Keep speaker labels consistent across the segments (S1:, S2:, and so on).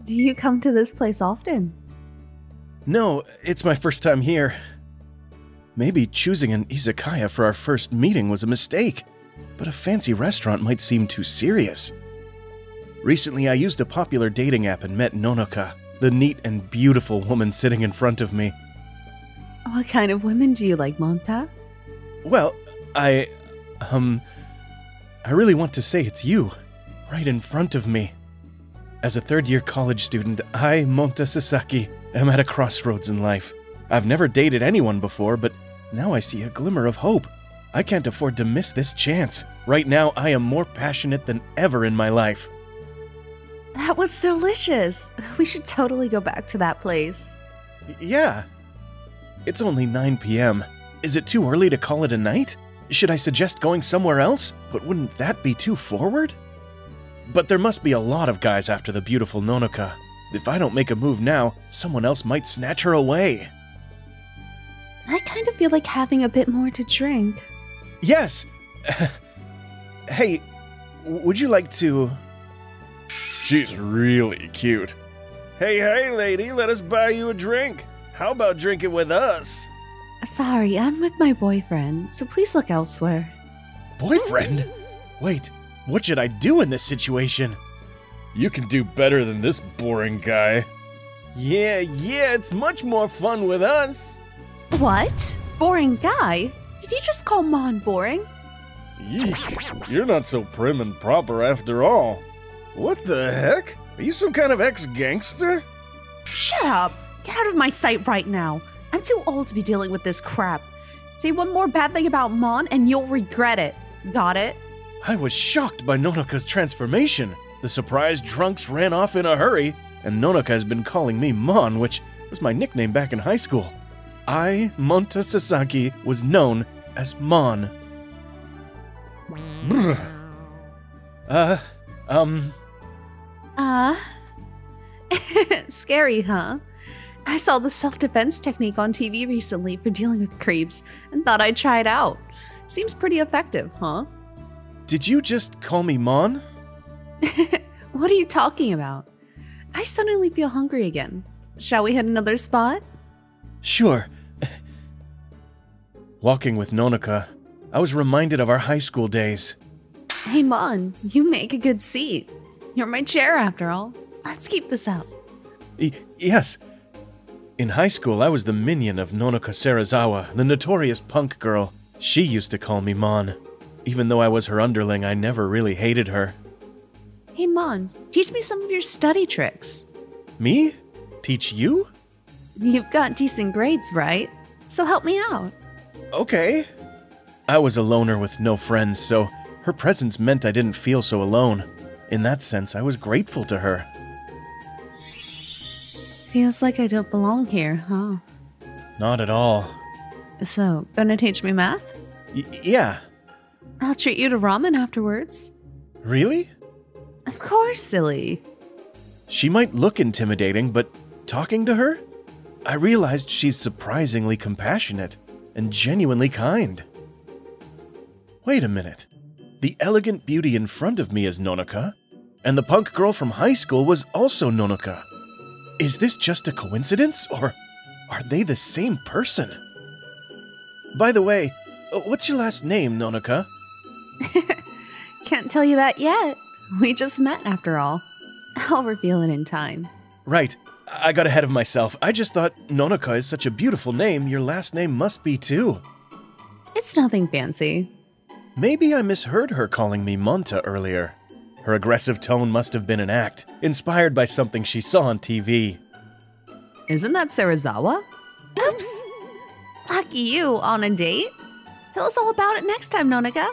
S1: Do you come to this place often?
S2: No, it's my first time here. Maybe choosing an izakaya for our first meeting was a mistake, but a fancy restaurant might seem too serious. Recently, I used a popular dating app and met Nonoka, the neat and beautiful woman sitting in front of me.
S1: What kind of women do you like, Monta?
S2: Well, I really want to say it's you, right in front of me. As a third-year college student, I, Monta Sasaki, am at a crossroads in life. I've never dated anyone before, but now I see a glimmer of hope. I can't afford to miss this chance. Right now, I am more passionate than ever in my life.
S1: That was delicious. We should totally go back to that place.
S2: Yeah. It's only 9 p.m. Is it too early to call it a night? Should I suggest going somewhere else? But wouldn't that be too forward? But there must be a lot of guys after the beautiful Nonoka. If I don't make a move now, someone else might snatch her away.
S1: I kind of feel like having a bit more to drink.
S2: Yes! Hey, would you like to... She's really cute. Hey, lady, let us buy you a drink. How about drinking with us?
S1: Sorry, I'm with my boyfriend, so please look elsewhere.
S2: Boyfriend? Wait, what should I do in this situation? You can do better than this boring guy. Yeah, it's much more fun with us.
S1: What? Boring guy? Did you just call Mon boring?
S2: Yeesh, you're not so prim and proper after all. What the heck? Are you some kind of ex-gangster?
S1: Shut up! Get out of my sight right now. I'm too old to be dealing with this crap. Say one more bad thing about Mon and you'll regret it. Got it?
S2: I was shocked by Nonoka's transformation. The surprised drunks ran off in a hurry, and Nonoka has been calling me Mon, which was my nickname back in high school. I, Monta Sasaki, was known as Mon.
S1: Scary, huh? I saw the self-defense technique on TV recently for dealing with creeps and thought I'd try it out. Seems pretty effective, huh?
S2: Did you just call me Mon?
S1: What are you talking about? I suddenly feel hungry again. Shall we hit another spot?
S2: Sure. Walking with Nonoka, I was reminded of our high school days.
S1: Hey Mon, you make a good seat. You're my chair after all. Let's keep this up.
S2: Yes. In high school, I was the minion of Nonoka Serizawa, the notorious punk girl. She used to call me Mon. Even though I was her underling, I never really hated her.
S1: Hey Mon, teach me some of your study tricks.
S2: Me? Teach you?
S1: You've got decent grades, right? So help me out.
S2: Okay. I was a loner with no friends, so her presence meant I didn't feel so alone. In that sense, I was grateful to her.
S1: Feels like I don't belong here, huh?
S2: Not at all.
S1: So, gonna teach me math?
S2: Yeah.
S1: I'll treat you to ramen afterwards.
S2: Really?
S1: Of course, silly.
S2: She might look intimidating, but talking to her, I realized she's surprisingly compassionate and genuinely kind. Wait a minute. The elegant beauty in front of me is Nonoka, and the punk girl from high school was also Nonoka. Is this just a coincidence, or are they the same person? By the way, what's your last name, Nonoka?
S1: Can't tell you that yet. We just met after all. I'll reveal it in time.
S2: Right. I got ahead of myself. I just thought Nonoka is such a beautiful name, your last name must be too.
S1: It's nothing fancy.
S2: Maybe I misheard her calling me Monta earlier. Her aggressive tone must have been an act, inspired by something she saw on TV.
S1: Isn't that Serizawa? Oops! Lucky you, on a date? Tell us all about it next time, Nonoka.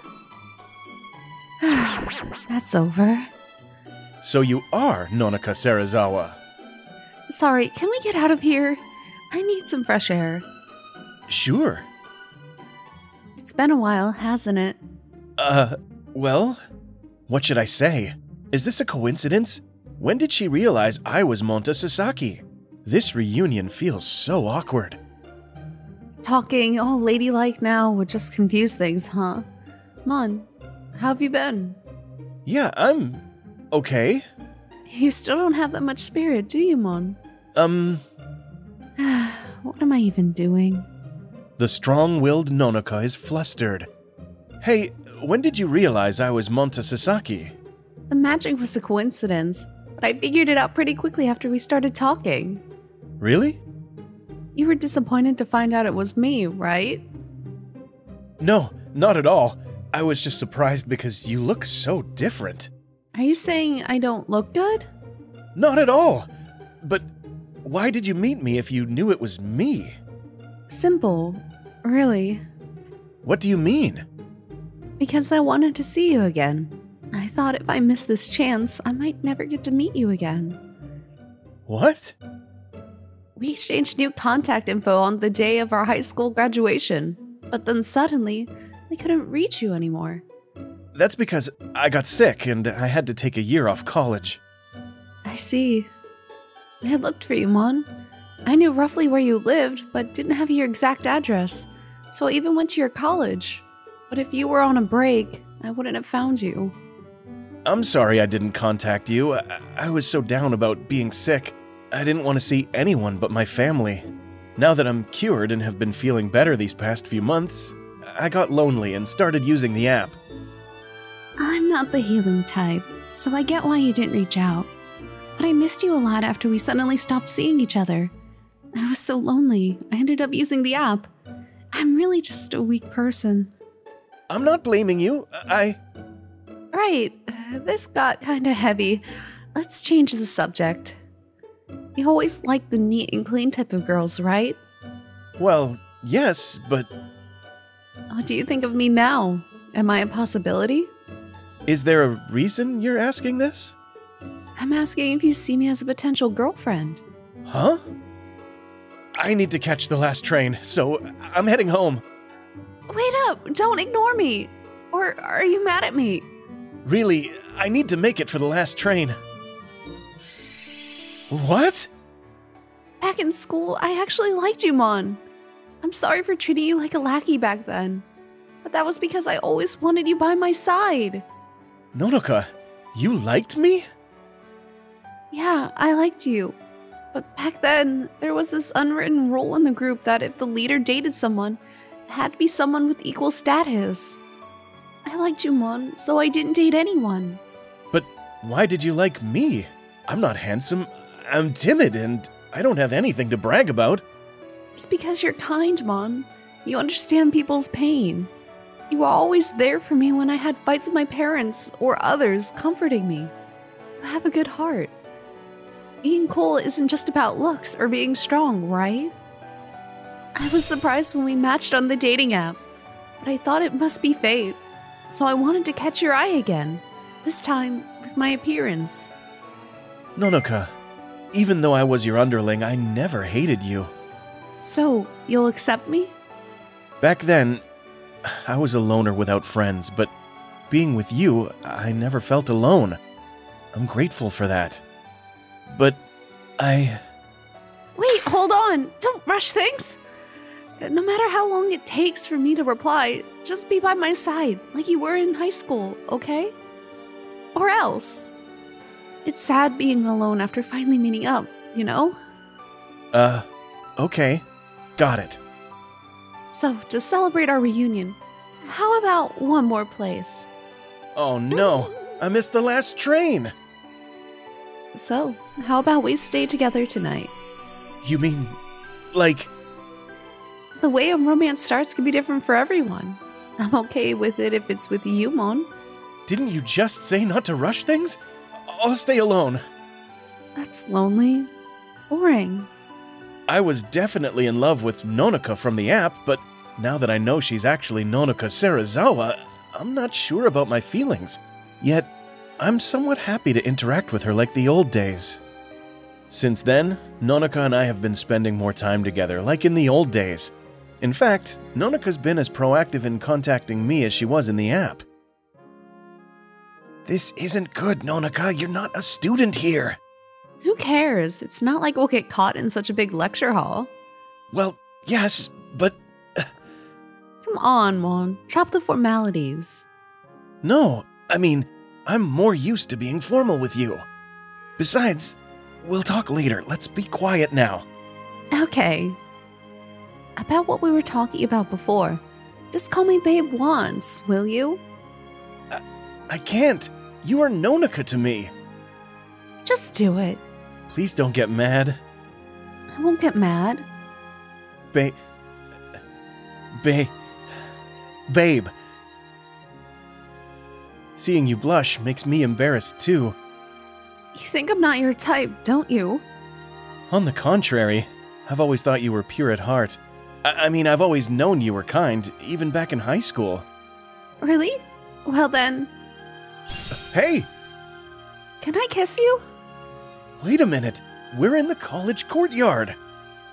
S1: That's over.
S2: So you are Nonoka Serizawa.
S1: Sorry, can we get out of here? I need some fresh air.
S2: Sure.
S1: It's been a while, hasn't it?
S2: Well, what should I say? Is this a coincidence? When did she realize I was Monta Sasaki? This reunion feels so awkward.
S1: Talking all ladylike now would just confuse things, huh? Mon, how have you been?
S2: Yeah, I'm okay.
S1: You still don't have that much spirit, do you, Mon? What am I even doing?
S2: The strong-willed Nonaka is flustered. Hey, when did you realize I was Monta Sasaki?
S1: The magic was a coincidence, but I figured it out pretty quickly after we started talking.
S2: Really?
S1: You were disappointed to find out it was me, right?
S2: No, not at all. I was just surprised because you look so different.
S1: Are you saying I don't look good?
S2: Not at all. But why did you meet me if you knew it was me?
S1: Simple, really.
S2: What do you mean?
S1: Because I wanted to see you again. I thought if I missed this chance, I might never get to meet you again.
S2: What?
S1: We exchanged new contact info on the day of our high school graduation, but then suddenly, I couldn't reach you anymore.
S2: That's because I got sick and I had to take a year off college.
S1: I see. I looked for you, Mon. I knew roughly where you lived, but didn't have your exact address, so I even went to your college. But if you were on a break, I wouldn't have found you.
S2: I'm sorry I didn't contact you. I was so down about being sick. I didn't want to see anyone but my family. Now that I'm cured and have been feeling better these past few months, I got lonely and started using the app.
S1: I'm not the healing type, so I get why you didn't reach out. But I missed you a lot after we suddenly stopped seeing each other. I was so lonely, I ended up using the app. I'm really just a weak person.
S2: I'm not blaming you.
S1: Right, this got kinda heavy. Let's change the subject. You always liked the neat and clean type of girls, right?
S2: Well, yes, but
S1: What do you think of me now? Am I a possibility?
S2: is there a reason you're asking this?
S1: I'm asking if you see me as a potential girlfriend.
S2: Huh? I need to catch the last train, so I'm heading home.
S1: Wait up! Don't ignore me! Or are you mad at me?
S2: Really, I need to make it for the last train. What?
S1: Back in school, I actually liked you, Mon. I'm sorry for treating you like a lackey back then. But that was because I always wanted you by my side.
S2: Nonaka, you liked me?
S1: Yeah, I liked you. But back then, there was this unwritten rule in the group that if the leader dated someone, it had to be someone with equal status. I liked you, Mon, so I didn't date anyone.
S2: But why did you like me? I'm not handsome, I'm timid, and I don't have anything to brag about.
S1: It's because you're kind, Mon. You understand people's pain. You were always there for me when I had fights with my parents or others, comforting me. You have a good heart. Being cool isn't just about looks or being strong, right? I was surprised when we matched on the dating app, but I thought it must be fate, so I wanted to catch your eye again, this time with my appearance.
S2: Nonaka, even though I was your underling, I never hated you.
S1: So, you'll accept me?
S2: Back then, I was a loner without friends, but being with you, I never felt alone. I'm grateful for that. But
S1: Wait, hold on! Don't rush things! No matter how long it takes for me to reply, just be by my side, like you were in high school, okay? Or else. It's sad being alone after finally meeting up, you know?
S2: Okay. Got it.
S1: So, to celebrate our reunion, how about one more place?
S2: Oh no, I missed the last train!
S1: So, how about we stay together tonight?
S2: You mean, like...
S1: The way a romance starts can be different for everyone. I'm okay with it if it's with you, Mon.
S2: Didn't you just say not to rush things? I'll stay alone.
S1: That's lonely. Boring.
S2: I was definitely in love with Nonaka from the app, but now that I know she's actually Nonaka Serizawa, I'm not sure about my feelings. Yet, I'm somewhat happy to interact with her like the old days. Since then, Nonaka and I have been spending more time together, like in the old days. In fact, Nonaka's been as proactive in contacting me as she was in the app. This isn't good, Nonaka. You're not a student here.
S1: Who cares? It's not like we'll get caught in such a big lecture hall.
S2: Well, yes, but...
S1: Come on, Mon. Drop the formalities.
S2: No, I mean, I'm more used to being formal with you. Besides, we'll talk later. Let's be quiet now.
S1: Okay. About what we were talking about before. Just call me babe once, will you?
S2: I can't. You are Nonica to me.
S1: Just do it.
S2: Please don't get mad.
S1: I won't get mad.
S2: Babe. Seeing you blush makes me embarrassed too.
S1: You think I'm not your type, don't you?
S2: On the contrary, I've always thought you were pure at heart. I mean, I've always known you were kind, even back in high school.
S1: Really? Well then...
S2: Hey!
S1: Can I kiss you?
S2: Wait a minute. We're in the college courtyard.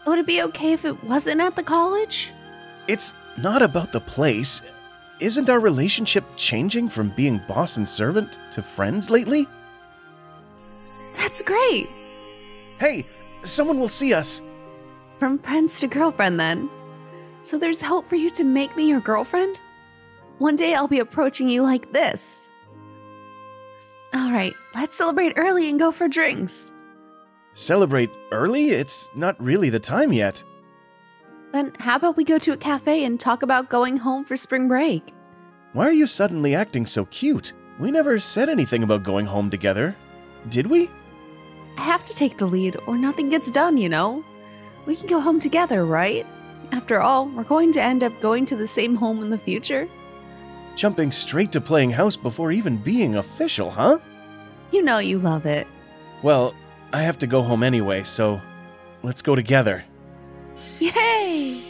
S1: Would it be okay if it wasn't at the college?
S2: It's not about the place. Isn't our relationship changing from being boss and servant to friends lately?
S1: That's great!
S2: Hey, someone will see us.
S1: From friends to girlfriend then. So there's hope for you to make me your girlfriend? One day I'll be approaching you like this. Alright, let's celebrate early and go for drinks.
S2: Celebrate early? It's not really the time yet.
S1: Then how about we go to a cafe and talk about going home for spring break?
S2: Why are you suddenly acting so cute? We never said anything about going home together, did we?
S1: I have to take the lead or nothing gets done, you know? We can go home together, right? After all, we're going to end up going to the same home in the future.
S2: Jumping straight to playing house before even being official, huh?
S1: You know you love it.
S2: Well, I have to go home anyway, so let's go together.
S1: Yay!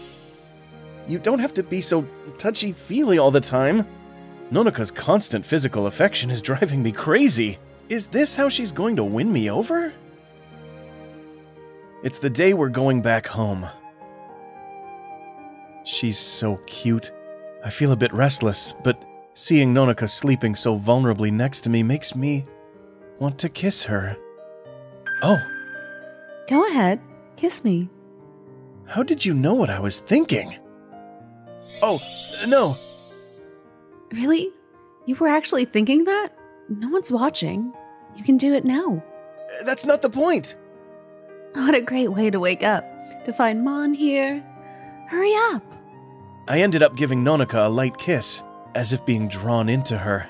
S2: You don't have to be so touchy-feely all the time. Nonika's constant physical affection is driving me crazy. Is this how she's going to win me over? It's the day we're going back home. She's so cute. I feel a bit restless, but seeing Nonica sleeping so vulnerably next to me makes me want to kiss her. Oh.
S1: Go ahead. Kiss me.
S2: How did you know what I was thinking? Oh, no.
S1: Really? You were actually thinking that? No one's watching. You can do it now.
S2: That's not the point.
S1: What a great way to wake up. To find Mon here. Hurry up.
S2: I ended up giving Nonica a light kiss, as if being drawn into her.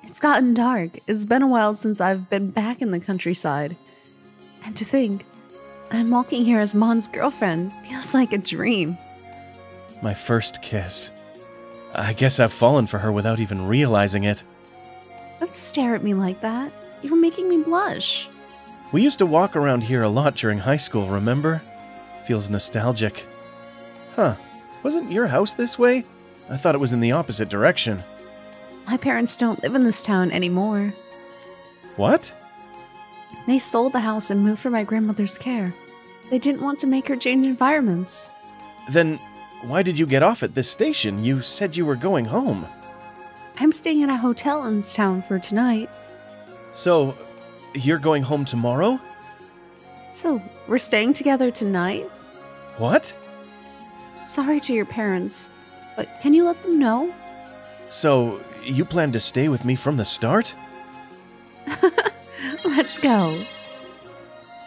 S1: It's gotten dark. It's been a while since I've been back in the countryside. And to think, I'm walking here as Mon's girlfriend. Feels like a dream.
S2: My first kiss. I guess I've fallen for her without even realizing it.
S1: Don't stare at me like that. You're making me blush.
S2: We used to walk around here a lot during high school, remember? Feels nostalgic. Huh. Wasn't your house this way? I thought it was in the opposite direction.
S1: My parents don't live in this town anymore.
S2: What?
S1: They sold the house and moved for my grandmother's care. They didn't want to make her change environments.
S2: Then why did you get off at this station? You said you were going home.
S1: I'm staying at a hotel in this town for tonight.
S2: So, you're going home tomorrow?
S1: So, we're staying together tonight?
S2: What?
S1: Sorry to your parents, but can you let them know?
S2: So, you plan to stay with me from the start?
S1: Let's go.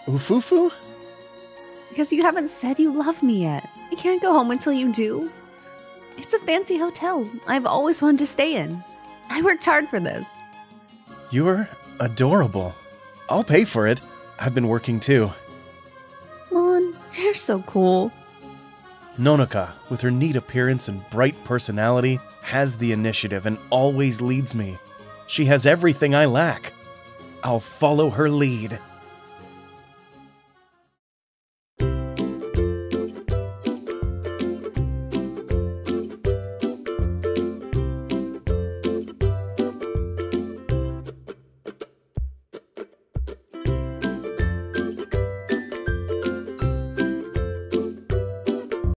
S2: Ufufu?
S1: Because you haven't said you love me yet. I can't go home until you do. It's a fancy hotel I've always wanted to stay in. I worked hard for this.
S2: You're adorable. I'll pay for it. I've been working too.
S1: Mon, you're so cool.
S2: Nonica, with her neat appearance and bright personality, has the initiative and always leads me. She has everything I lack. I'll follow her lead.